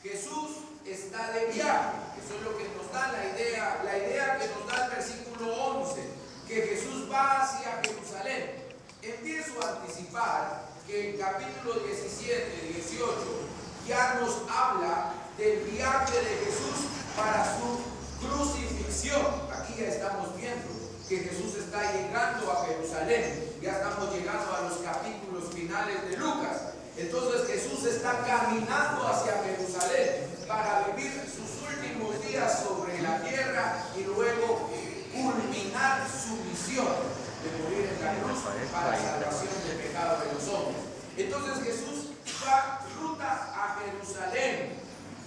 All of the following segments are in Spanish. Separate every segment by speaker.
Speaker 1: Jesús está de viaje. Eso es lo que nos da la idea que nos da el versículo 11, que Jesús va hacia Jerusalén. Empiezo a anticipar que el capítulo 17, 18 ya nos habla del viaje de Jesús para su crucifixión. Aquí ya estamos viendo que Jesús está llegando a Jerusalén. Ya estamos llegando a los capítulos finales de Lucas. Entonces Jesús está caminando hacia Jerusalén para vivir sus últimos días sobre la tierra y luego culminar su misión de morir en la cruz para la salvación del pecado de los hombres. Entonces Jesús va ruta a Jerusalén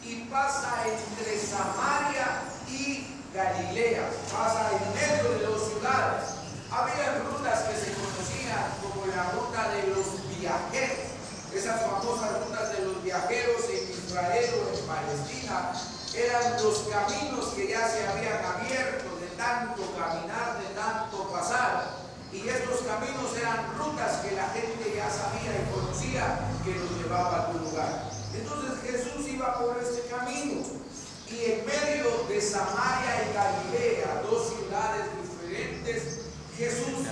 Speaker 1: y pasa entre Samaria y Galilea, pasa en medio de dos ciudades. Había rutas que se conocían como la ruta de los viajeros. Esas famosas rutas de los viajeros en Israel o en Palestina eran los caminos que ya se habían abierto de tanto caminar, de tanto pasar. Y estos caminos eran rutas que la gente ya sabía y conocía que los llevaba a algún lugar. Entonces Jesús iba por este camino y en medio de Samaria y Galilea, dos ciudades diferentes, Jesús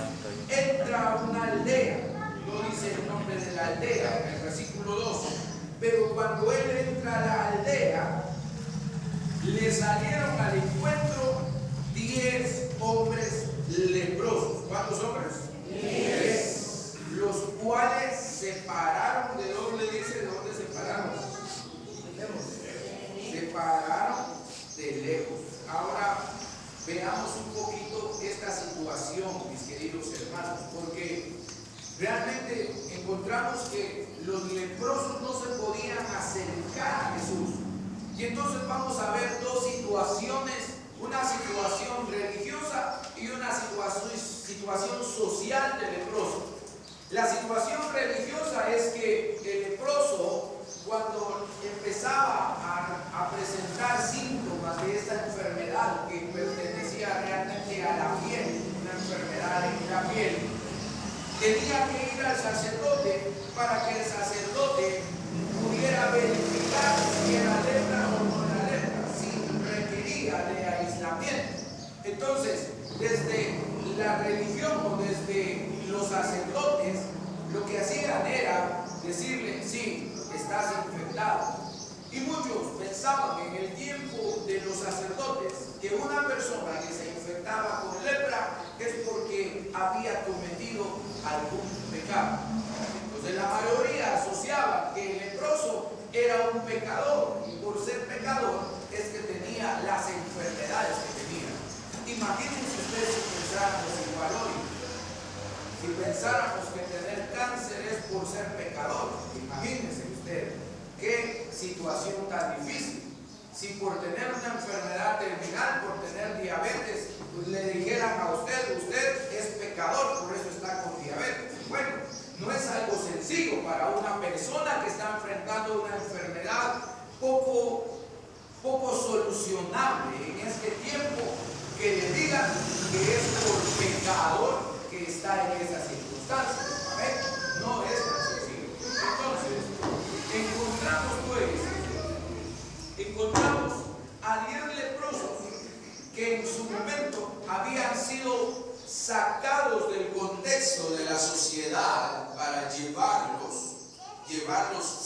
Speaker 1: entra a una aldea. No dice el nombre de la aldea en el versículo 12, pero cuando él entra a la aldea, le salieron al encuentro 10 hombres leprosos. ¿Cuántos hombres? 10. Los cuales se pararon. ¿De dónde dice? ¿De dónde se pararon? Se pararon de lejos. Ahora veamos un poquito esta situación, mis queridos hermanos, porque realmente encontramos que los leprosos no se podían acercar a Jesús. Y entonces vamos a ver dos situaciones, una situación religiosa y una situación social del leproso. La situación religiosa es que el leproso, cuando empezaba a presentar síntomas de esta enfermedad que pertenecía realmente a la piel, una enfermedad en la piel, tenía que ir al sacerdote para que el sacerdote pudiera verificar si era lepra o no era lepra, si requería de aislamiento. Entonces, desde la religión o desde los sacerdotes, lo que hacían era decirle: sí, estás infectado. Y muchos pensaban en el tiempo de los sacerdotes que una persona que se infectaba con lepra es porque había cometido algún pecado. Entonces la mayoría asociaba que el leproso era un pecador, y por ser pecador es que tenía las enfermedades que tenía. Imagínense ustedes si pensáramos igual hoy. Si pensáramos que tener cáncer es por ser pecador, imagínense ustedes qué situación tan difícil. Si por tener una enfermedad terminal, por tener diabetes, pues le dijeran a usted es pecador, por eso está con diabetes. Bueno, no es algo sencillo para una persona que está enfrentando una enfermedad poco solucionable en este tiempo, que le digan que es por pecador que está en esas circunstancias. No es tan sencillo. Entonces, encontramos a 10 leprosos que en su momento habían sido sacados del contexto de la sociedad para llevarlos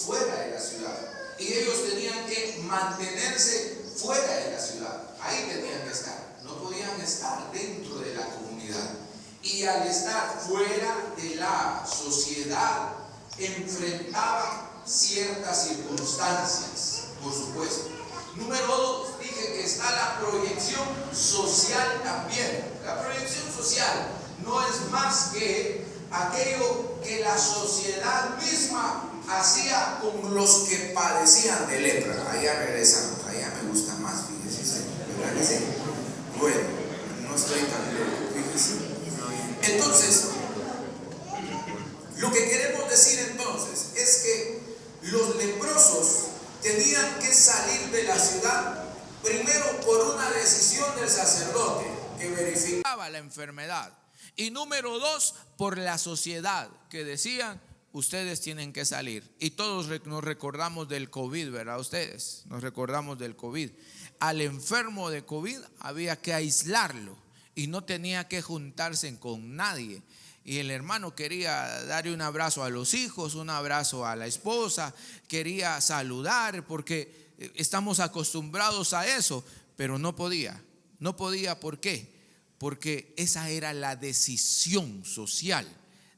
Speaker 1: fuera de la ciudad. Y ellos tenían que mantenerse fuera de la ciudad. Ahí tenían que estar. No podían estar dentro de la comunidad. Y al estar fuera de la sociedad, enfrentaban ciertas circunstancias, por supuesto. Número 2, dije que está la proyección social también. La proyección social no es más que aquello que la sociedad misma hacía con los que padecían de lepra. Allá regresamos, allá me gusta más, fíjese, ¿verdad que sí? Bueno, no estoy tan loco, fíjese. Entonces, lo que queremos decir entonces es que los leprosos tenían que salir de la ciudad, primero por una decisión del sacerdote que verificaba la enfermedad, y número 2, por la sociedad, que decían:
Speaker 2: ustedes tienen que salir. Y todos nos recordamos del COVID, ¿verdad? Ustedes nos recordamos del COVID. Al enfermo de COVID había que aislarlo y no tenía que juntarse con nadie. Y el hermano quería darle un abrazo a los hijos, un abrazo a la esposa, quería saludar porque estamos acostumbrados a eso, pero no podía. No podía, ¿por qué? Porque esa era la decisión social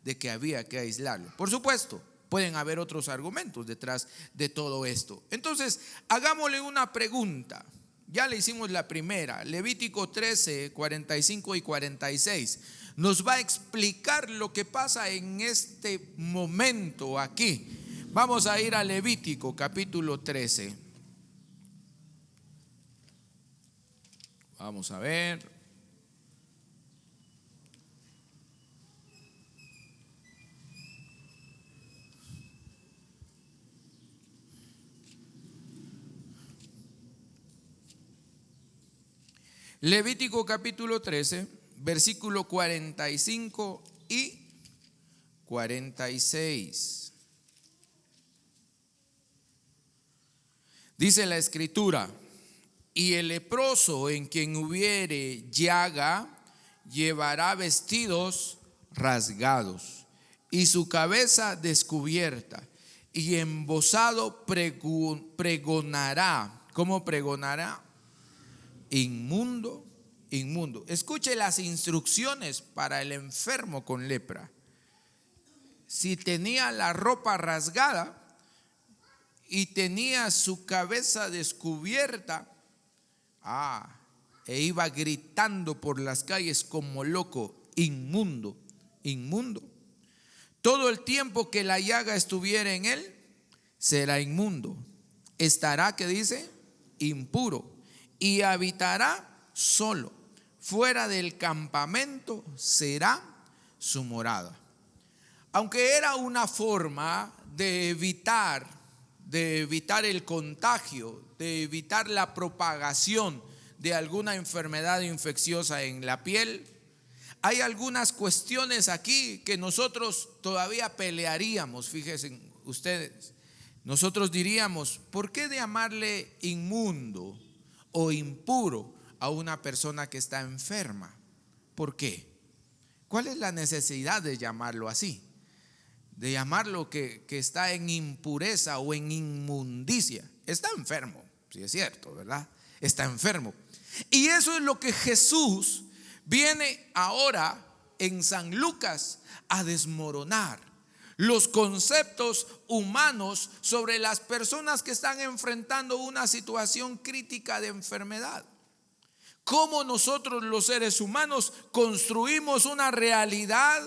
Speaker 2: de que había que aislarlo. Por supuesto, pueden haber otros argumentos detrás de todo esto. Entonces, hagámosle una pregunta. Ya le hicimos la primera. Levítico 13, 45 y 46 nos va a explicar lo que pasa en este momento aquí. Vamos a ir a Levítico capítulo 13. Vamos a ver. Levítico capítulo 13, versículo 45 y 46. Dice la escritura: y el leproso en quien hubiere llaga llevará vestidos rasgados y su cabeza descubierta, y embozado pregonará. ¿Cómo pregonará? Inmundo, inmundo. Escuche las instrucciones para el enfermo con lepra. Si tenía la ropa rasgada y tenía su cabeza descubierta, e iba gritando por las calles como loco: inmundo, inmundo. Todo el tiempo que la llaga estuviera en él, será inmundo. Estará, ¿qué dice? Impuro. Y habitará solo. Fuera del campamento será su morada. Aunque era una forma de evitar el contagio, de evitar la propagación de alguna enfermedad infecciosa en la piel, hay algunas cuestiones aquí que nosotros todavía pelearíamos. Fíjense ustedes, nosotros diríamos: ¿por qué llamarle inmundo o impuro a una persona que está enferma? ¿Por qué? ¿Cuál es la necesidad de llamarlo así? De llamarlo que está en impureza o en inmundicia. Está enfermo, sí es cierto, ¿verdad? Está enfermo. Y eso es lo que Jesús viene ahora en San Lucas a desmoronar. Los conceptos humanos sobre las personas que están enfrentando una situación crítica de enfermedad. Cómo nosotros los seres humanos construimos una realidad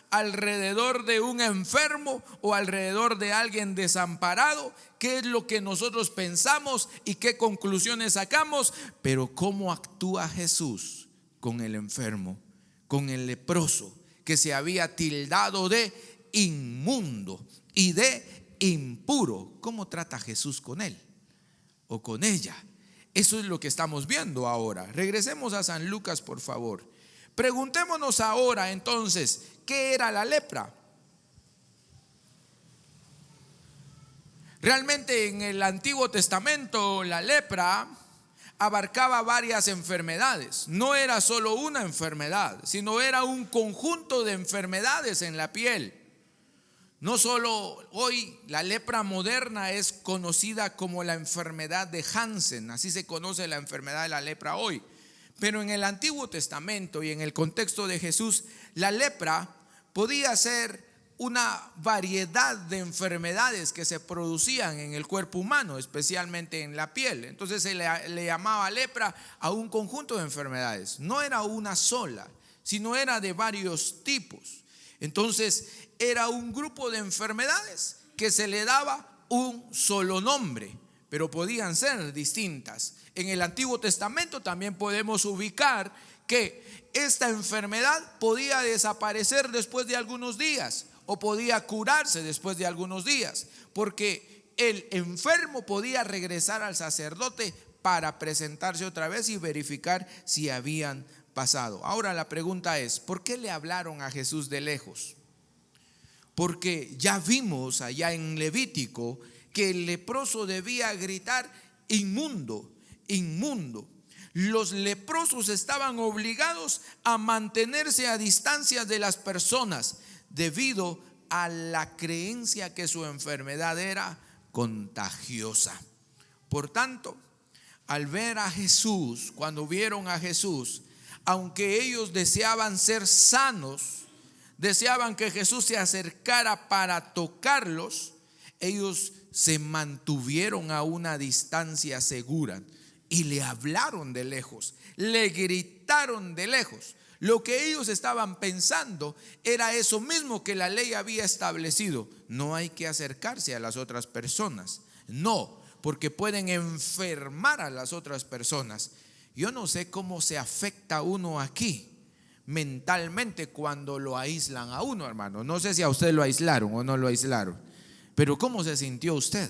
Speaker 2: alrededor de un enfermo o alrededor de alguien desamparado. ¿Qué es lo que nosotros pensamos y qué conclusiones sacamos? Pero cómo actúa Jesús con el enfermo, con el leproso que se había tildado de inmundo y de impuro. ¿Cómo trata Jesús con él o con ella? Eso es lo que estamos viendo ahora. Regresemos a San Lucas, por favor. Preguntémonos ahora entonces, ¿qué era la lepra? Realmente en el Antiguo Testamento la lepra abarcaba varias enfermedades. No era solo una enfermedad, sino era un conjunto de enfermedades en la piel. No solo hoy la lepra moderna es conocida como la enfermedad de Hansen, así se conoce la enfermedad de la lepra hoy. Pero en el Antiguo Testamento y en el contexto de Jesús, la lepra podía ser una variedad de enfermedades que se producían en el cuerpo humano, especialmente en la piel. Entonces se le llamaba lepra a un conjunto de enfermedades. No era una sola, sino era de varios tipos. Entonces era un grupo de enfermedades que se le daba un solo nombre, pero podían ser distintas. En el Antiguo Testamento también podemos ubicar que esta enfermedad podía desaparecer después de algunos días o podía curarse después de algunos días, porque el enfermo podía regresar al sacerdote para presentarse otra vez y verificar si habían pasado. Ahora la pregunta es, ¿por qué le hablaron a Jesús de lejos? porque ya vimos allá en Levítico que el leproso debía gritar: inmundo, inmundo. Los leprosos estaban obligados a mantenerse a distancia de las personas debido a la creencia que su enfermedad era contagiosa. Por tanto, al ver a Jesús, cuando vieron a Jesús, aunque ellos deseaban ser sanos, deseaban que Jesús se acercara para tocarlos, ellos se mantuvieron a una distancia segura y le hablaron de lejos, le gritaron de lejos. Lo que ellos estaban pensando era eso mismo que la ley había establecido: no hay que acercarse a las otras personas, no, porque pueden enfermar a las otras personas. Yo no sé cómo se afecta uno aquí mentalmente cuando lo aíslan a uno, hermano. No sé si a usted lo aislaron o no lo aislaron, pero ¿cómo se sintió usted?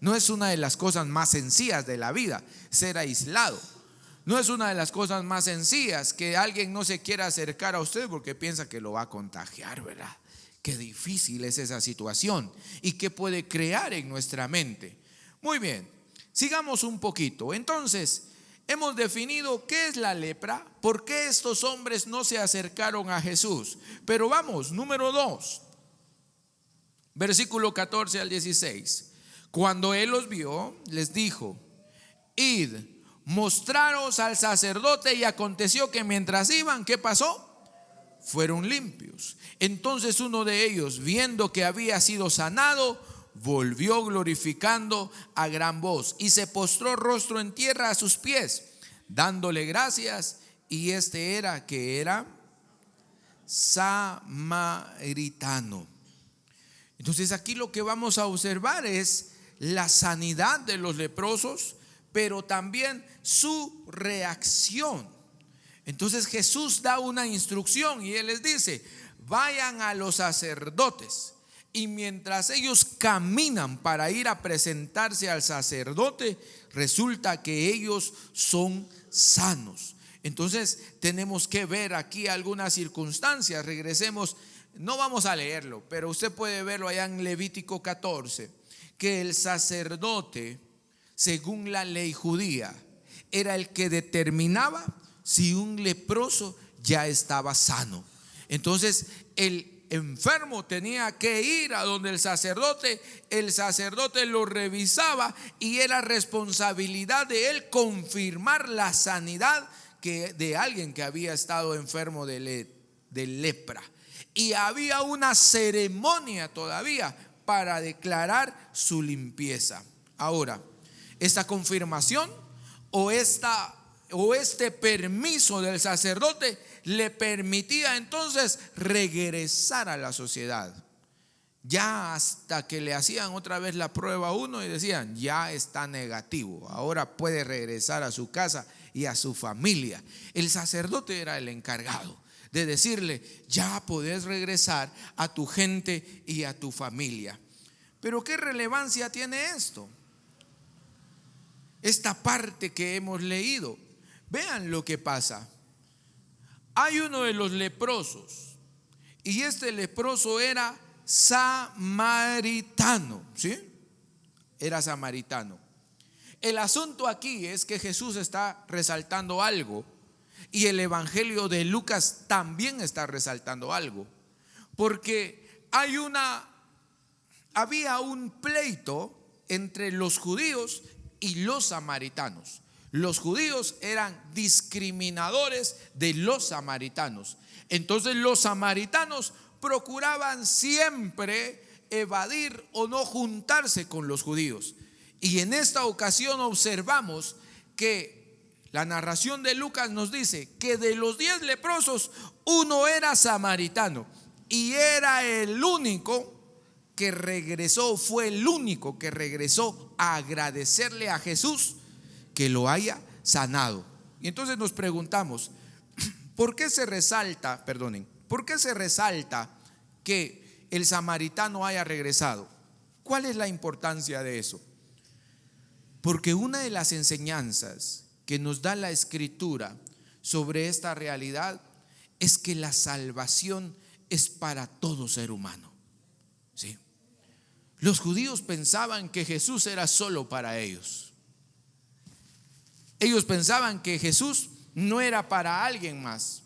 Speaker 2: No es una de las cosas más sencillas de la vida ser aislado. No es una de las cosas más sencillas que alguien no se quiera acercar a usted porque piensa que lo va a contagiar, ¿verdad? Qué difícil es esa situación y qué puede crear en nuestra mente. Muy bien, sigamos un poquito. Entonces, hemos definido qué es la lepra, por qué estos hombres no se acercaron a Jesús. Pero vamos, número 2, versículo 14 al 16. Cuando él los vio, les dijo: id, mostraros al sacerdote. Y aconteció que mientras iban, ¿qué pasó? Fueron limpios. Entonces uno de ellos, viendo que había sido sanado, volvió glorificando a gran voz y se postró rostro en tierra a sus pies, dándole gracias. Y este era samaritano. Entonces aquí lo que vamos a observar es la sanidad de los leprosos, pero también su reacción. Entonces Jesús da una instrucción y él les dice: vayan a los sacerdotes. Y mientras ellos caminan para ir a presentarse al sacerdote, resulta que ellos son sanos. Entonces tenemos que ver aquí algunas circunstancias. Regresemos, no vamos a leerlo, pero usted puede verlo allá en Levítico 14, que el sacerdote, según la ley judía, era el que determinaba si un leproso ya estaba sano. Entonces el enfermo tenía que ir a donde el sacerdote lo revisaba y era responsabilidad de él confirmar la sanidad de alguien que había estado enfermo de lepra. Y había una ceremonia todavía para declarar su limpieza. Ahora, esta confirmación o este permiso del sacerdote le permitía entonces regresar a la sociedad. Ya hasta que le hacían otra vez la prueba a uno y decían: ya está negativo, ahora puede regresar a su casa y a su familia. El sacerdote era el encargado de decirle: ya podés regresar a tu gente y a tu familia. Pero ¿qué relevancia tiene esto? Esta parte que hemos leído. Vean lo que pasa. Hay uno de los leprosos y este leproso era samaritano, ¿sí? Era samaritano. El asunto aquí es que Jesús está resaltando algo y el Evangelio de Lucas también está resaltando algo, porque había un pleito entre los judíos y los samaritanos. Los judíos eran discriminadores de los samaritanos. Entonces los samaritanos procuraban siempre evadir o no juntarse con los judíos. Y en esta ocasión observamos que la narración de Lucas nos dice que de los 10 leprosos, uno era samaritano y era el único que regresó, fue el único que regresó a agradecerle a Jesús que lo haya sanado. Y entonces nos preguntamos, ¿por qué se resalta que el samaritano haya regresado? ¿Cuál es la importancia de eso? Porque una de las enseñanzas que nos da la Escritura sobre esta realidad es que la salvación es para todo ser humano. Sí. Los judíos pensaban que Jesús era solo para ellos. Ellos pensaban que Jesús no era para alguien más.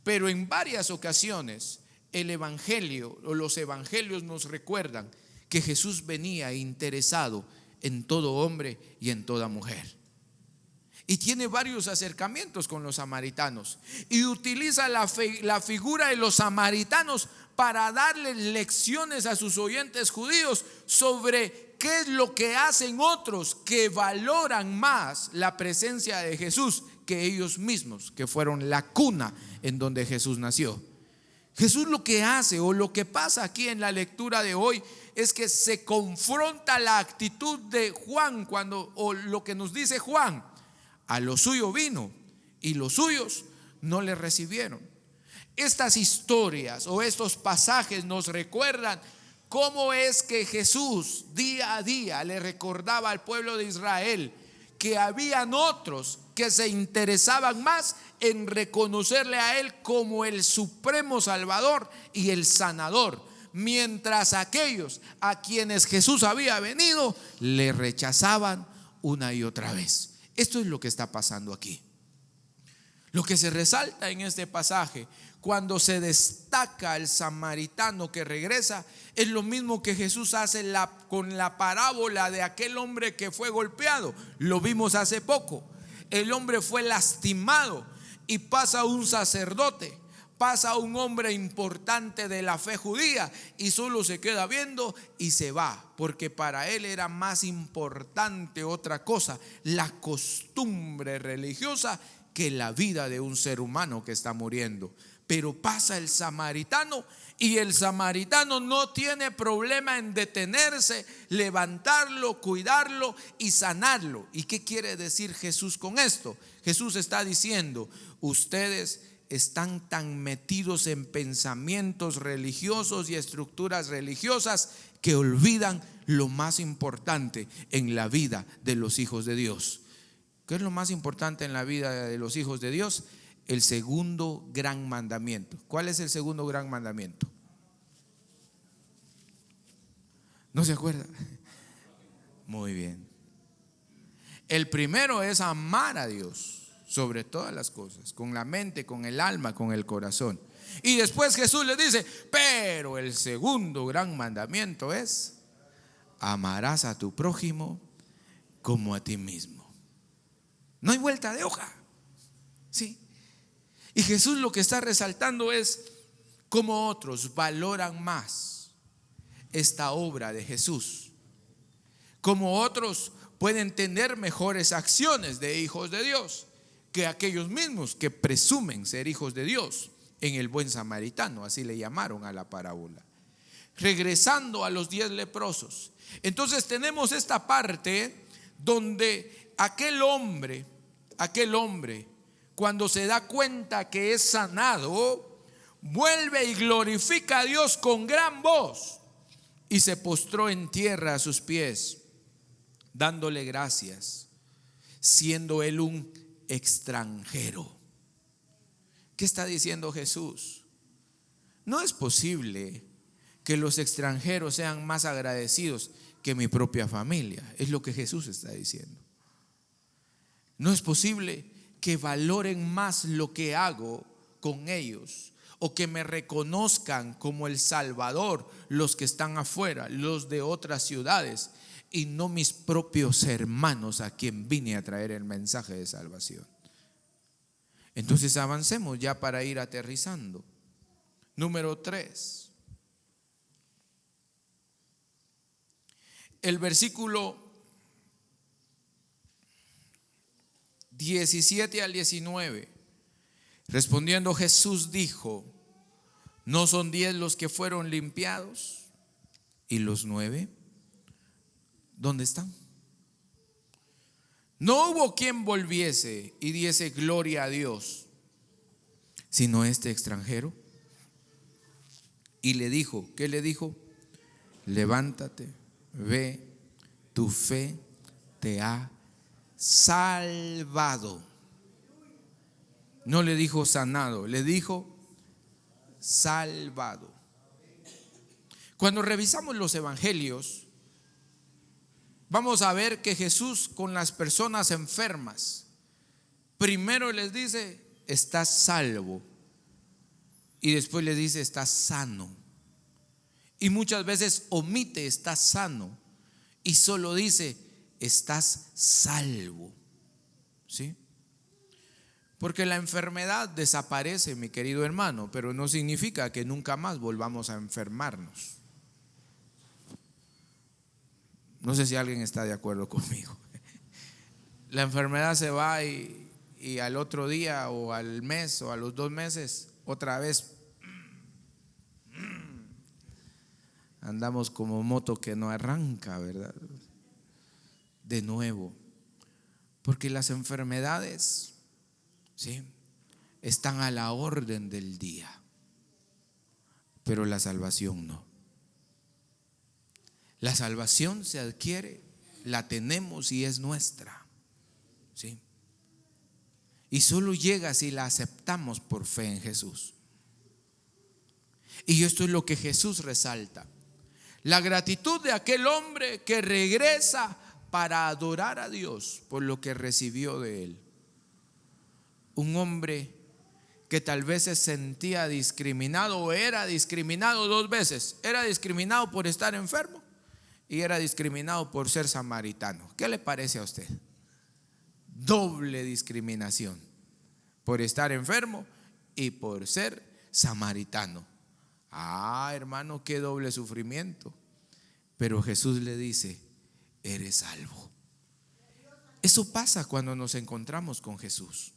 Speaker 2: Pero en varias ocasiones el evangelio o los evangelios nos recuerdan que Jesús venía interesado en todo hombre y en toda mujer. Y tiene varios acercamientos con los samaritanos y utiliza la figura de los samaritanos para darles lecciones a sus oyentes judíos sobre qué es lo que hacen otros que valoran más la presencia de Jesús que ellos mismos, que fueron la cuna en donde Jesús nació. Jesús lo que hace o lo que pasa aquí en la lectura de hoy es que se confronta la actitud de Juan o lo que nos dice Juan. A lo suyo vino y los suyos no le recibieron. Estas historias o estos pasajes nos recuerdan cómo es que Jesús día a día le recordaba al pueblo de Israel que habían otros que se interesaban más en reconocerle a Él como el supremo Salvador y el sanador, mientras aquellos a quienes Jesús había venido le rechazaban una y otra vez. Esto es lo que está pasando aquí. Lo que se resalta en este pasaje, cuando se destaca el samaritano que regresa, es lo mismo que Jesús hace con la parábola de aquel hombre que fue golpeado. Lo vimos hace poco. El hombre fue lastimado y pasa un sacerdote, pasa un hombre importante de la fe judía y solo se queda viendo y se va, porque para él era más importante otra cosa, la costumbre religiosa, que la vida de un ser humano que está muriendo. Pero pasa el samaritano y el samaritano no tiene problema en detenerse, levantarlo, cuidarlo y sanarlo. ¿Y qué quiere decir Jesús con esto? Jesús está diciendo: ustedes están tan metidos en pensamientos religiosos y estructuras religiosas que olvidan lo más importante en la vida de los hijos de Dios. ¿Qué es lo más importante en la vida de los hijos de Dios? El segundo gran mandamiento. ¿Cuál es el segundo gran mandamiento? ¿No se acuerda? Muy bien. El primero es amar a Dios sobre todas las cosas, con la mente, con el alma, con el corazón. Y después Jesús le dice: pero el segundo gran mandamiento es: amarás a tu prójimo como a ti mismo. No hay vuelta de hoja. Sí. Y Jesús lo que está resaltando es cómo otros valoran más esta obra de Jesús, cómo otros pueden tener mejores acciones de hijos de Dios que aquellos mismos que presumen ser hijos de Dios. En el buen samaritano, así le llamaron a la parábola. Regresando a los 10 leprosos, entonces tenemos esta parte donde aquel hombre, cuando se da cuenta que es sanado, vuelve y glorifica a Dios con gran voz y se postró en tierra a sus pies, dándole gracias, siendo él un extranjero. ¿Qué está diciendo Jesús? No es posible que los extranjeros sean más agradecidos que mi propia familia. Es lo que Jesús está diciendo. No es posible que valoren más lo que hago con ellos o que me reconozcan como el Salvador los que están afuera, los de otras ciudades, y no mis propios hermanos a quien vine a traer el mensaje de salvación. Entonces avancemos ya para ir aterrizando. Número 3. El versículo 17 al 19. Respondiendo Jesús dijo: ¿no son 10 los que fueron limpiados? ¿Y los 9? ¿Dónde están? No hubo quien volviese y diese gloria a Dios, sino este extranjero. Y le dijo, ¿qué le dijo? Levántate, ve, tu fe te ha salvado. No le dijo sanado, le dijo salvado. Cuando revisamos los evangelios, vamos a ver que Jesús con las personas enfermas, primero les dice, estás salvo, y después les dice, estás sano. Y muchas veces omite, estás sano, y solo dice, estás salvo. ¿Sí? Porque la enfermedad desaparece, mi querido hermano, pero no significa que nunca más volvamos a enfermarnos. No sé si alguien está de acuerdo conmigo. La enfermedad se va y al otro día o al mes o a los 2 meses otra vez andamos como moto que no arranca, ¿verdad? De nuevo. Porque las enfermedades, ¿sí?, están a la orden del día, pero la salvación no. La salvación se adquiere, la tenemos y es nuestra, ¿sí? Y solo llega si la aceptamos por fe en Jesús. Y esto es lo que Jesús resalta: la gratitud de aquel hombre que regresa para adorar a Dios por lo que recibió de él. Un hombre que tal vez se sentía discriminado o era discriminado 2 veces. Era discriminado por estar enfermo y era discriminado por ser samaritano. ¿Qué le parece a usted? Doble discriminación, por estar enfermo y por ser samaritano. Hermano, qué doble sufrimiento. Pero Jesús le dice, eres salvo. Eso pasa cuando nos encontramos con Jesús.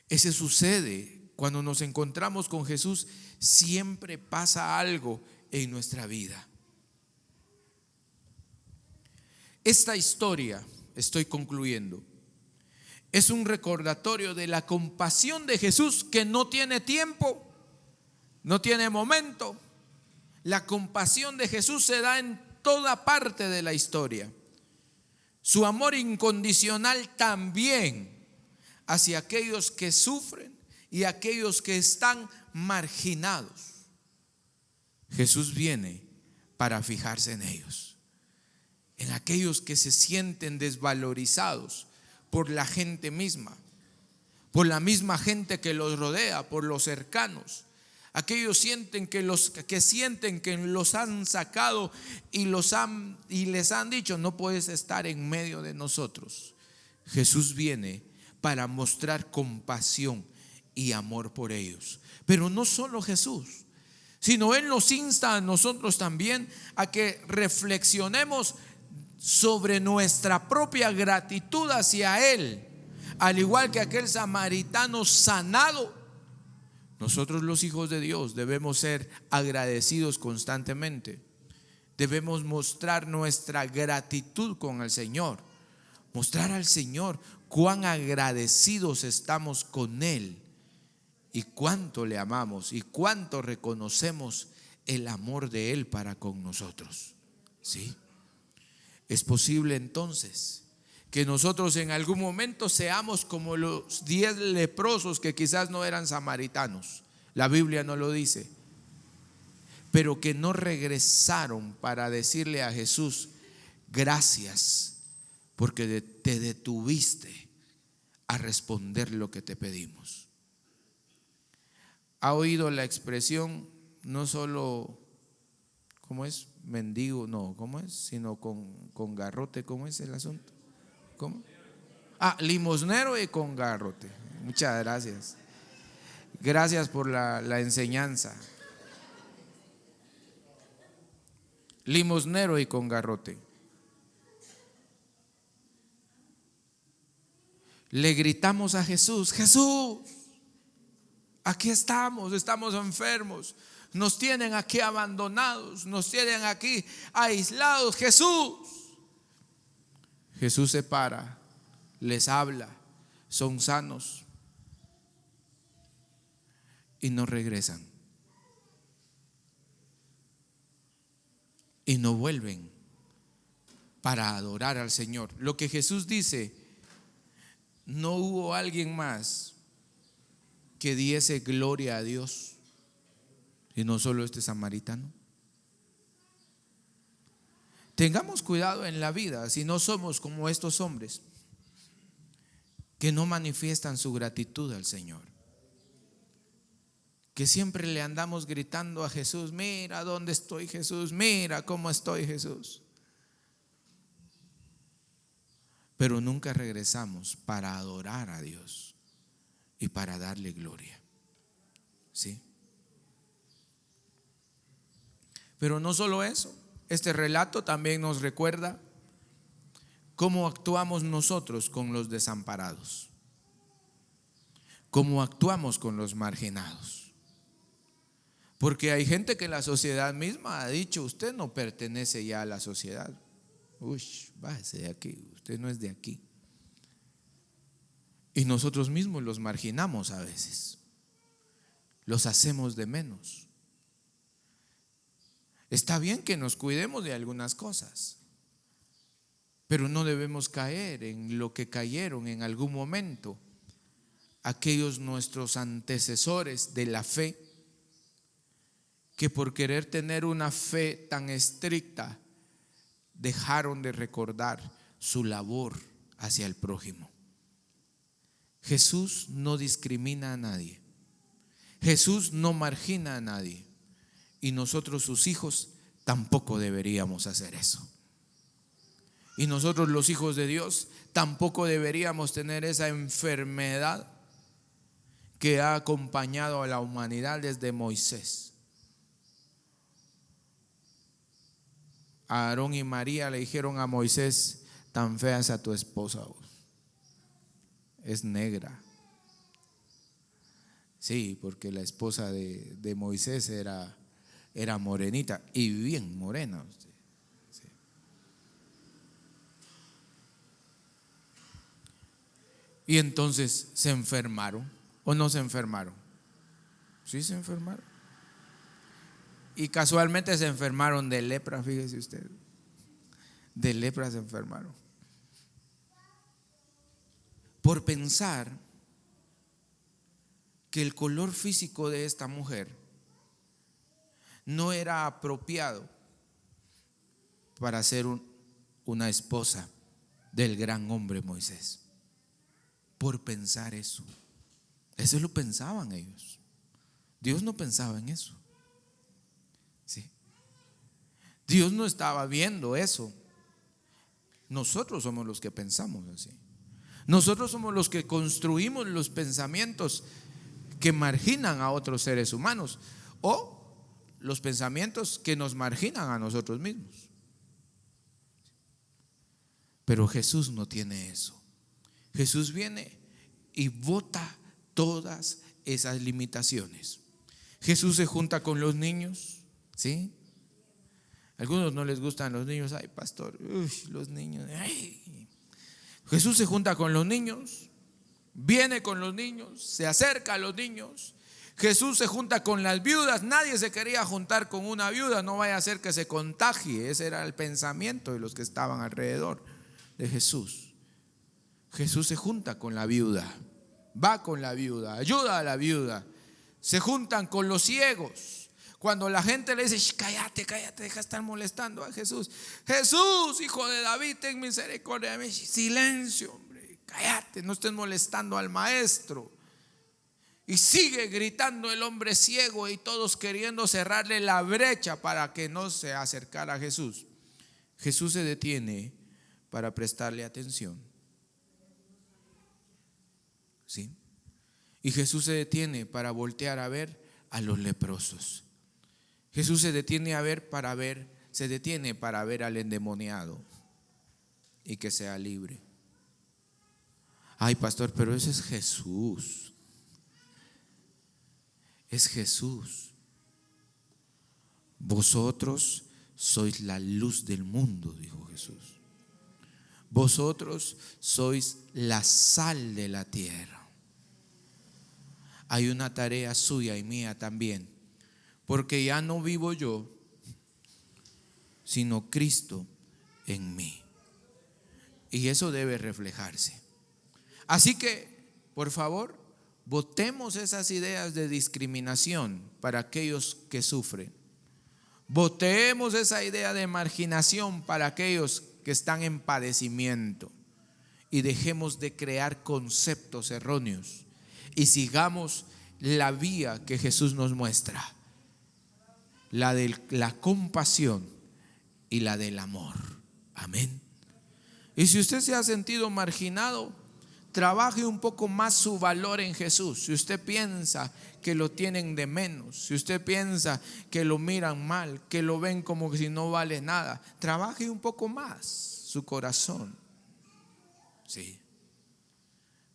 Speaker 2: Eso sucede cuando nos encontramos con Jesús. Siempre pasa algo en nuestra vida. Esta historia, estoy concluyendo, es un recordatorio de la compasión de Jesús que no tiene tiempo, no tiene momento. La compasión de Jesús se da en toda parte de la historia. Su amor incondicional también hacia aquellos que sufren y aquellos que están marginados. Jesús viene para fijarse en ellos, en aquellos que se sienten desvalorizados por la gente misma, por la misma gente que los rodea, por los cercanos. Aquellos sienten que sienten que los han sacado y les han dicho, no puedes estar en medio de nosotros. Jesús viene para mostrar compasión y amor por ellos. Pero no solo Jesús, sino Él nos insta a nosotros también a que reflexionemos sobre nuestra propia gratitud hacia Él. Al igual que aquel samaritano sanado, nosotros los hijos de Dios debemos ser agradecidos constantemente. Debemos mostrar nuestra gratitud con el Señor, mostrar al Señor cuán agradecidos estamos con Él y cuánto le amamos y cuánto reconocemos el amor de Él para con nosotros. ¿Sí? Es posible entonces que nosotros en algún momento seamos como los 10 leprosos que quizás no eran samaritanos. La Biblia no lo dice, pero que no regresaron para decirle a Jesús, gracias, porque te detuviste a responder lo que te pedimos. ¿Ha oído la expresión no solo, ¿cómo es? Mendigo, no, ¿cómo es? Sino con garrote, ¿cómo es el asunto? ¿Cómo? Limosnero y con garrote. Muchas gracias. Gracias por la enseñanza. Limosnero y con garrote. Le gritamos a Jesús, Jesús, aquí estamos enfermos, nos tienen aquí abandonados, nos tienen aquí aislados. Jesús se para, les habla, son sanos y no regresan y no vuelven para adorar al Señor. Lo que Jesús dice, no hubo alguien más que diese gloria a Dios, y no solo este samaritano. Tengamos cuidado en la vida si no somos como estos hombres que no manifiestan su gratitud al Señor, que siempre le andamos gritando a Jesús: mira dónde estoy, Jesús, mira cómo estoy, Jesús. Pero nunca regresamos para adorar a Dios y para darle gloria. ¿Sí? Pero no solo eso, este relato también nos recuerda cómo actuamos nosotros con los desamparados, cómo actuamos con los marginados. Porque hay gente que la sociedad misma ha dicho: usted no pertenece ya a la sociedad. Uy, bájese de aquí, usted no es de aquí. Y nosotros mismos los marginamos a veces, los hacemos de menos. Está bien que nos cuidemos de algunas cosas, pero no debemos caer en lo que cayeron en algún momento aquellos nuestros antecesores de la fe, que por querer tener una fe tan estricta dejaron de recordar su labor hacia el prójimo. Jesús no discrimina a nadie. Jesús no margina a nadie. Y nosotros, sus hijos, tampoco deberíamos hacer eso. Y nosotros, los hijos de Dios, tampoco deberíamos tener esa enfermedad que ha acompañado a la humanidad desde Moisés. A Aarón y María le dijeron a Moisés: tan fea es a tu esposa, es negra. Sí, porque la esposa de Moisés era morenita y bien morena. Sí. Y entonces se enfermaron, ¿o no se enfermaron? Sí, se enfermaron. Y casualmente se enfermaron de lepra, fíjese usted. De lepra se enfermaron. Por pensar que el color físico de esta mujer no era apropiado para ser una esposa del gran hombre Moisés. Por pensar eso. Eso lo pensaban ellos. Dios no pensaba en eso. Sí. Dios no estaba viendo eso. Nosotros somos los que pensamos así. Nosotros somos los que construimos los pensamientos que marginan a otros seres humanos, o los pensamientos que nos marginan a nosotros mismos. Pero Jesús no tiene eso. Jesús viene y bota todas esas limitaciones. Jesús se junta con los niños. ¿Sí? A algunos no les gustan los niños. Ay, pastor, los niños. Ay. Jesús se junta con los niños, viene con los niños, se acerca a los niños. Jesús se junta con las viudas. Nadie se quería juntar con una viuda, no vaya a ser que se contagie. Ese era el pensamiento de los que estaban alrededor de Jesús. Jesús se junta con la viuda, va con la viuda, ayuda a la viuda. Se juntan con los ciegos. Cuando la gente le dice: cállate, cállate, deja de estar molestando a Jesús. Jesús, hijo de David, ten misericordia de mí. Silencio, hombre, cállate, no estés molestando al maestro. Y sigue gritando el hombre ciego, y todos queriendo cerrarle la brecha para que no se acercara a Jesús. Jesús se detiene para prestarle atención. ¿Sí? Y Jesús se detiene para voltear a ver a los leprosos. Jesús se detiene para ver al endemoniado y que sea libre. Ay, pastor, pero ese es Jesús. Es Jesús. Vosotros sois la luz del mundo, dijo Jesús. Vosotros sois la sal de la tierra. Hay una tarea suya y mía también. Porque ya no vivo yo, sino Cristo en mí. Y eso debe reflejarse. Así que, por favor, botemos esas ideas de discriminación para aquellos que sufren. Botemos esa idea de marginación para aquellos que están en padecimiento y dejemos de crear conceptos erróneos y sigamos la vía que Jesús nos muestra, la de la compasión y la del amor. Amén. Y si usted se ha sentido marginado, trabaje un poco más su valor en Jesús. Si usted piensa que lo tienen de menos, si usted piensa que lo miran mal, que lo ven como que si no vale nada, trabaje un poco más su corazón. Sí.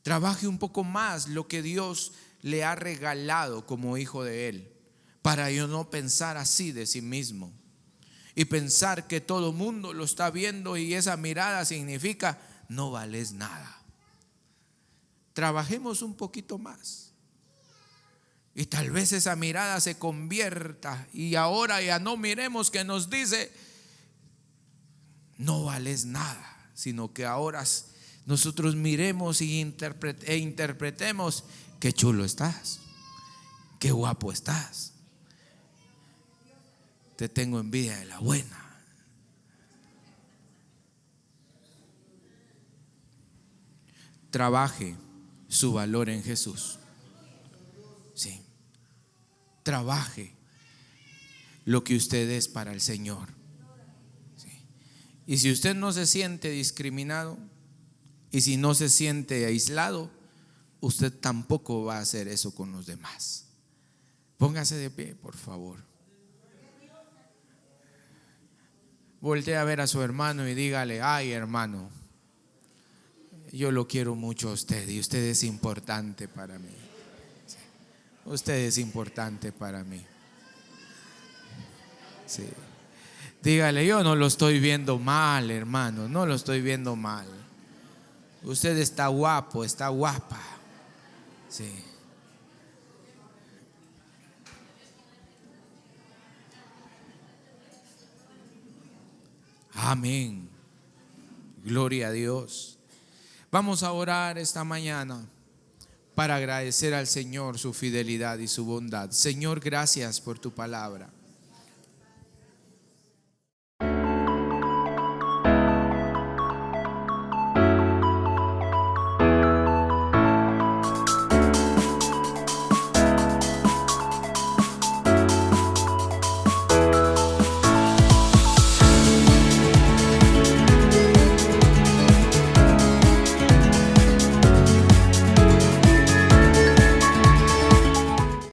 Speaker 2: Trabaje un poco más lo que Dios le ha regalado como hijo de Él, para yo no pensar así de sí mismo y pensar que todo mundo lo está viendo y esa mirada significa no vales nada. Trabajemos un poquito más y tal vez esa mirada se convierta y ahora ya no miremos que nos dice no vales nada, sino que ahora nosotros miremos e interpretemos: qué chulo estás, qué guapo estás, te tengo envidia de la buena. Trabaje su valor en Jesús. Sí. Trabaje lo que usted es para el Señor. Sí. Y si usted no se siente discriminado y si no se siente aislado, usted tampoco va a hacer eso con los demás. Póngase de pie, por favor. Voltee a ver a su hermano y dígale: ay, hermano, yo lo quiero mucho a usted y usted es importante para mí. Sí. Usted es importante para mí. Sí. Dígale: yo no lo estoy viendo mal, hermano, no lo estoy viendo mal. Usted está guapo, está guapa. Sí. Amén. Gloria a Dios. Vamos a orar esta mañana para agradecer al Señor su fidelidad y su bondad. Señor, gracias por tu palabra.